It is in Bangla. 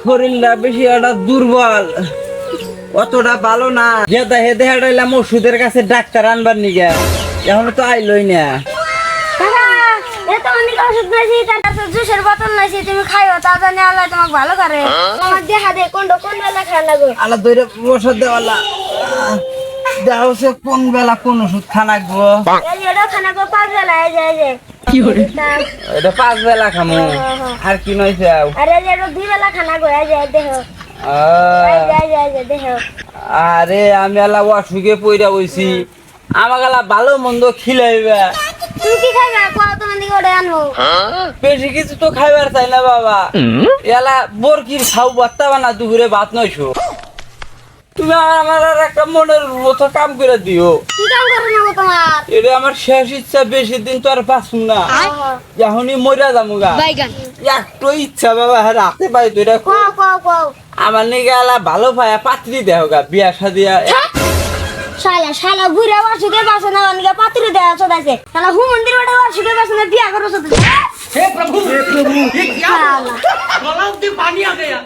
শরীরটা বেশি একটা দুর্বল, অতটা ভালো না। হেদা হেদে হাঁটাইলাম ওষুধের কাছে ডাক্তার আনবার নিগে, এখনো তো আইলই না। জুসের বোতল নাইছি, তুমি খাইও, তা জানি আল্লাহ তোমাকে ভালো করে। আমার দেখা দে কোন বেলা খাওয়া লাগবে। আল্লাহ দইরে ওষুধ দেওয়ালা, দেখা হচ্ছে কোন বেলা কোন ওষুধ খানাকবো। এটা খানা গো 5 বেলা এই যে কি করে এটা 5 বেলা খামু? আর কি নইছে? আরে যে 2 বেলা খানা গো এই যে দেখো। দেখো আরে আমি আলা অসুখে পইরা হইছি, আমাকে আলা ভালো মন্দ খিলাইবা। তুমি কি খাইবা? কোয়া তোমার দিকে ওরে আনবো। বেশি কিছু তো খাইবার চাই না বাবা, এলা বরকির খাও বাত্তা বানা দুপুরে ভাত নইছো। তুমি আমার আর একটা মনের মতো কাম করে দিও। কি কাম করবে না তোমার? এটা আমার শেষ ইচ্ছা, বেশি দিন তো আর বাঁচুম না, এখনই মরিয়া যামুগা। একটু ইচ্ছা বাবা রাখতে পারি তো এটা। কও আমার নিকে আলা ভালো পায়া পাত্রী দেহ গা, বিয়া শাদিয়া। শালা বুড়া অসুখে বাসে না, অনেকে পাত্রী দেওয়া চোদাইছে। শালা হুমন্দির বেটা অসুখে বাসে না, বিয়া করো চোদাইছে। हे प्रभु ये क्या? गलाव से पानी आ गया।